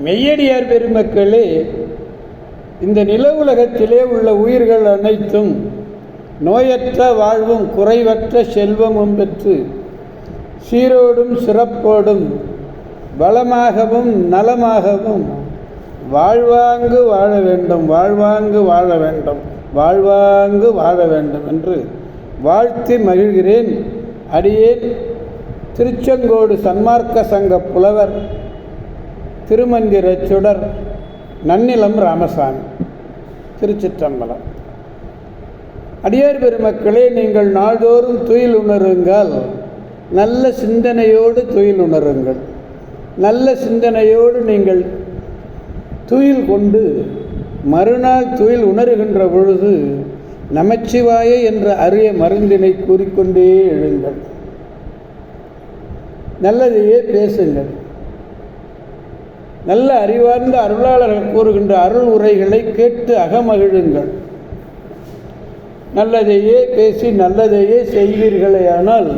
மெய்யடியார் பெருமக்களே, இந்த நில உலகத்திலே உள்ள உயிர்கள் அனைத்தும் நோயற்ற வாழ்வும் குறைவற்ற செல்வமும் பெற்று சீரோடும் சிறப்போடும் வளமாகவும் நலமாகவும் வாழ்வாங்கு வாழ வேண்டும், வாழ்வாங்கு வாழ வேண்டும், வாழ்வாங்கு வாழ வேண்டும் என்று வாழ்த்தி மகிழ்கிறேன். அடியேன் திருச்செங்கோடு சன்மார்க்க சங்க புலவர் திருமந்திர சுடர் நன்னிலம் ராமசாமி. திருச்சிற்றம்பலம். அடியார் பெருமக்களே, நீங்கள் நாள்தோறும் துயில் உணருங்கள். நல்ல சிந்தனையோடு துயில் உணருங்கள். நல்ல சிந்தனையோடு நீங்கள் துயில் கொண்டு மறுநாள் துயில் உணர்கின்ற பொழுது நமச்சிவாய என்ற அரிய மருந்தினை கூறிக்கொண்டே எழுங்கள். நல்லதையே பேசுங்கள். நல்ல அறிவார்ந்த அருளாளர்கள் கூறுகின்ற அருள் உரைகளை கேட்டு அகமகிழுங்கள். நல்லதையே பேசி நல்லதையே செய்வீர்களேயானால்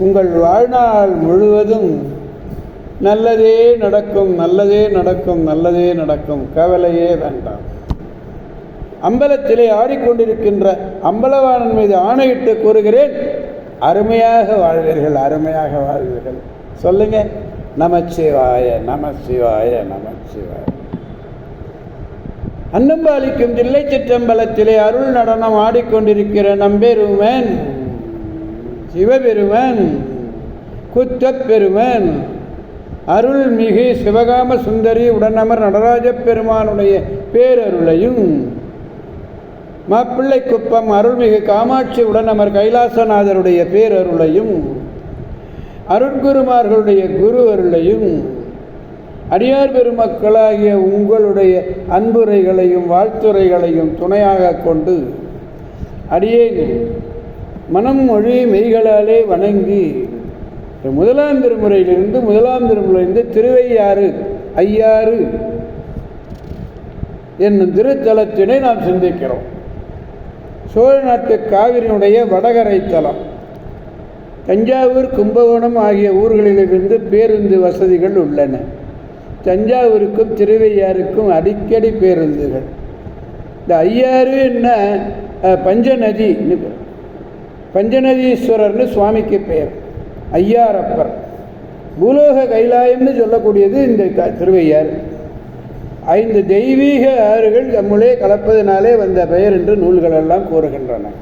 உங்கள் வாழ்நாள் முழுவதும் நல்லதே நடக்கும், நல்லதே நடக்கும், நல்லதே நடக்கும். கவலையே வேண்டாம். அம்பலத்திலே ஆடிக்கொண்டிருக்கின்ற அம்பலவாணன் மீது ஆணையிட்டு கூறுகிறேன், அருமையாக வாழ்வீர்கள், அருமையாக வாழ்வீர்கள். சொல்லுங்க, நமச்சிவாய நமச்சிவாய நமச்சிவாய. அன்னம்பாலிக்கும் தில்லை சிற்றம்பலத்திலே அருள் நடனம் ஆடிக்கொண்டிருக்கிற நம்பெருமன் சிவபெருமன் குற்றப்பெருமன் அருள்மிகு சிவகாம சுந்தரி உடனமர் நடராஜ பெருமானுடைய பேரருளையும், மாப்பிள்ளை குப்பம் அருள்மிகு காமாட்சி உடனமர் கைலாசநாதருடைய பேரருளையும், அருட்குருமார்களுடைய குரு அருளையும், அடியார் பெருமக்களாகிய உங்களுடைய அன்புரைகளையும் வாழ்த்துரைகளையும் துணையாக கொண்டு அடியேன் மனம் மொழி மெய்களாலே வணங்கி முதலாம் திருமுறையிலிருந்து திருவையாறு ஐயாறு என்னும் திருத்தலத்தினை நாம் சிந்திக்கிறோம். சோழ நாட்டு காவிரியினுடைய வடகரை தலம். தஞ்சாவூர், கும்பகோணம் ஆகிய ஊர்களிலிருந்து பேருந்து வசதிகள் உள்ளன. தஞ்சாவூருக்கும் திருவையாறுக்கும் அடிக்கடி பேருந்துகள். இந்த ஐயாறு என்ன பஞ்சநதி, பஞ்சநதீஸ்வரர்னு சுவாமிக்கு பெயர். ஐயாரப்பர் பூலோக கைலாயம்னு சொல்லக்கூடியது இந்த திருவையாறு. 5 தெய்வீக ஆறுகள் தம்முளே கலப்பதினாலே வந்த பெயர் என்று நூல்களெல்லாம் கூறுகின்றன.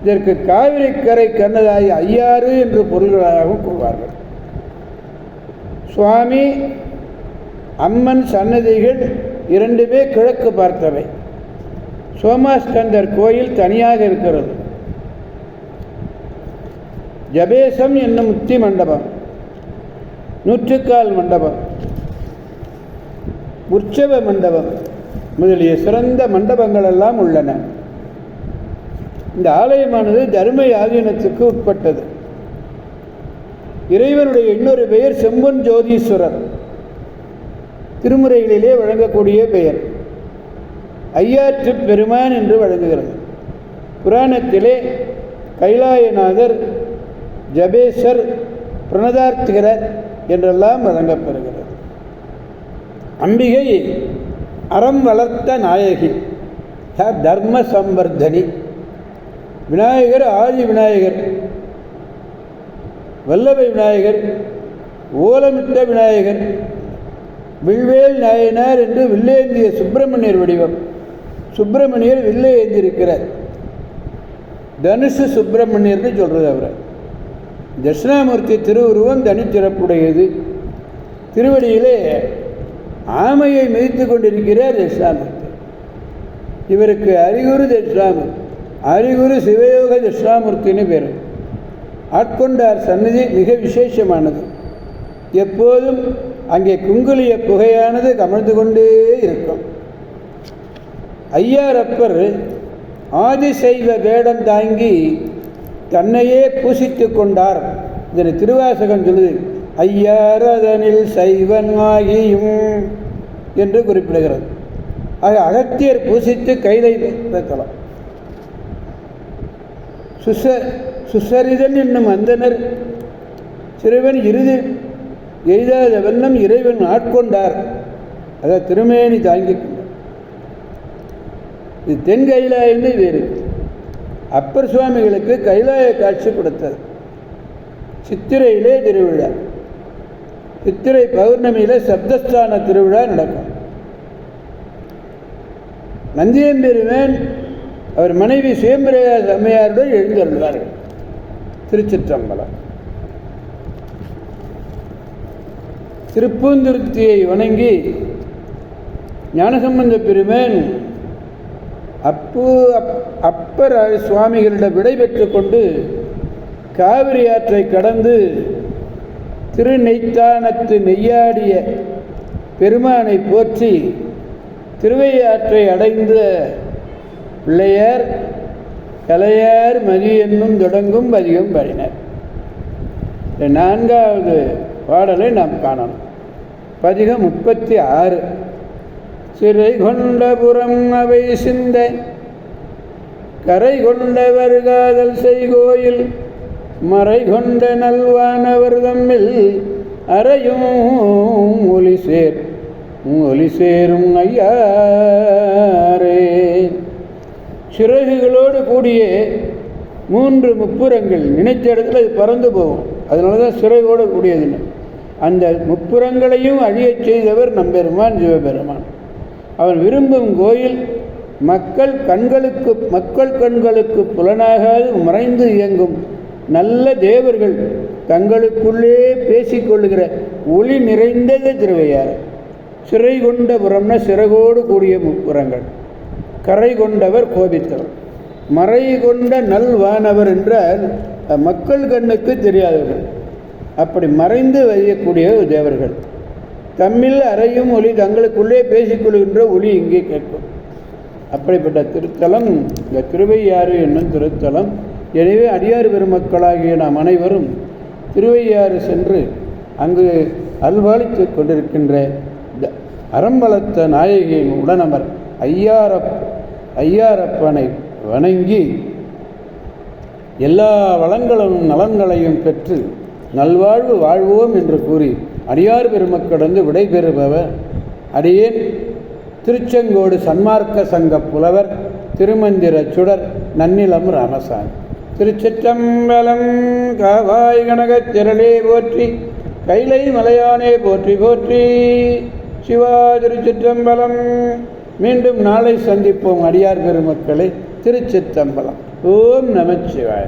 இதற்கு காவிரி கரை கண்ணதாகி ஐயாறு என்று பொருள்களாகவும் கூறுவார்கள். சுவாமி அம்மன் சன்னதிகள் 2 கிழக்கு பார்த்தவை. சோமாஸ்கந்தர் கோயில் தனியாக இருக்கிறது. ஜபேசம் என்னும் முத்தி மண்டபம், நூற்றுக்கால் மண்டபம், உற்சவ மண்டபம் முதலிய சிறந்த மண்டபங்கள் எல்லாம் உள்ளன. இந்த ஆலயமானது தர்ம ஆதீனத்துக்கு உட்பட்டது. இறைவனுடைய இன்னொரு பெயர் செம்பொன் ஜோதீஸ்வரர், திருமுறைகளிலே வழங்கக்கூடிய பெயர். ஐயாற்று பெருமான் என்று வழங்குகிறது. புராணத்திலே கைலாயநாதர், ஜபேசர், பிரணதார்த்திகரர் என்றெல்லாம் வழங்கப்பெறுகிறது. அம்பிகை அறம் வளர்த்த நாயகி, தர்ம சம்பர்தனி. விநாயகர் ஆதி விநாயகர், வல்லபை விநாயகர், ஓலமிட்ட விநாயகர், வில்வேல் நாயனார் என்று வில்லேந்திய சுப்பிரமணியர் வடிவம். சுப்பிரமணியர் வில்லை ஏந்திருக்கிறார். தனுஷு சுப்பிரமணியர்னு சொல்கிறது அவரை. தட்சிணாமூர்த்தி திருவுருவம் தனிச்சிறப்புடையது. திருவடியிலே ஆமையை மிதித்து கொண்டிருக்கிறார் தட்சிணாமூர்த்தி. இவருக்கு அரிகுரு தட்சிணாமூர்த்தி, அரிகுரு சிவயோக தட்சிணாமூர்த்தின்னு பேர். ஆட்கொண்டார் சன்னதி மிக விசேஷமானது. எப்போதும் அங்கே குங்குலிய புகையானது கமழ்ந்து கொண்டே இருக்கும். ஐயாரப்பர் ஆதிசைவ வேடம் தாங்கி தன்னையே பூசித்து கொண்டார். இதனை திருவாசகம் சொல்லுது, ஐயாரதனில் சைவன் ஆகியும் என்று குறிப்பிடுகிறது. ஆக அகத்தியர் பூசித்து கைதை வைக்கலாம். சுசரிதன் என்னும் அந்தனர் சிறுவன் எய்தாத வண்ணம் இறைவன் ஆட்கொண்டார். அதை திருமேனி தாங்கி கொண்டார். இது தென் கைலாயன்னு வேறு. அப்பர் சுவாமிகளுக்கு கைலாய காட்சி கொடுத்தது. சித்திரையிலே திருவிழா. சித்திரை பௌர்ணமியில் சப்தஸ்தான திருவிழா நடக்கும். நந்தியம்பெருமான் அவர் மனைவி சுயம்பிரயா அம்மையாருடன் எழுந்தருள்வார்கள். திருச்சிற்றம்பலம். திருப்பூந்துருத்தியை வணங்கி ஞானசம்பந்த பெருமான் அப்பர் சுவாமிகளிடம் விடை பெற்று கொண்டு காவிரி ஆற்றை கடந்து திருநெய்த்தானத்து நெய்யாடிய பெருமானை போற்றி திருவையாற்றை அடைந்த பிள்ளையார் கலையார் மதி என்னும் தொடங்கும் பதிகம் பாடினார். நான்காவது பாடலை நாம் காணணும். பதிகம் 36. சிறை கொண்டபுரம் அவை சிந்த கரை கொண்டவர் காதல் செய்கோயில் மறை கொண்ட நல்வானவர் தம்மில் அறையும் ஒலி சேரும் ஐயாரே. சிறகுகளோடு கூடிய 3 முப்புரங்கள் நினைத்த இடத்துல அது பறந்து போகும். அதனால தான் சிறகோடு கூடியதுன்னு. அந்த முப்புரங்களையும் அழியச் செய்தவர் நம்பெருமான் சிவபெருமான். அவன் விரும்பும் கோயில் மக்கள் கண்களுக்கு புலனாகாது மறைந்து இயங்கும் நல்ல தேவர்கள் தங்களுக்குள்ளே பேசிக்கொள்ளுகிற ஒளி நிறைந்தது திருவையாறு. சிறை கொண்ட புறம்னா சிறகோடு கூடிய முப்புறங்கள். கரை கொண்டவர் கோபித்தவர். மறை கொண்ட நல்வானவர் என்றால் மக்கள் கண்ணுக்கு தெரியாதவர்கள். அப்படி மறைந்து வையக்கூடிய தேவர்கள். தம்மில் அறையும் ஒளி தங்களுக்குள்ளே பேசிக்கொள்கின்ற ஒளி இங்கே கேட்கும். அப்படிப்பட்ட திருத்தலம் இந்த திருவையாறு என்னும் திருத்தலம். எனவே அடியார் பெருமக்களாகிய நாம் அனைவரும் திருவையாறு சென்று அங்கு அல்வாளித்து கொண்டிருக்கின்ற அறம்பலத்த நாயகியின் உடனமர் ஐயாரப்பனை வணங்கி எல்லா வளங்களும் நலன்களையும் பெற்று நல்வாழ்வு வாழ்வோம் என்று கூறி அடியார் பெருமக்களிடந்து விடைபெறுபவர் அடியேன் திருச்செங்கோடு சன்மார்க்க சங்க புலவர் திருமந்திர சுடர் நன்னிலம் ராமசாமி. திருச்சிற்றம்பலம். காவாய் கனகத் திரளே போற்றி, கைலை மலையானே போற்றி போற்றி. சிவா திருச்சிற்றம்பலம். மீண்டும் நாளை சந்திப்போம் அடியார் பெருமக்களை. திருச்சிற்றம்பலம். ஓம் நமச்சிவாய.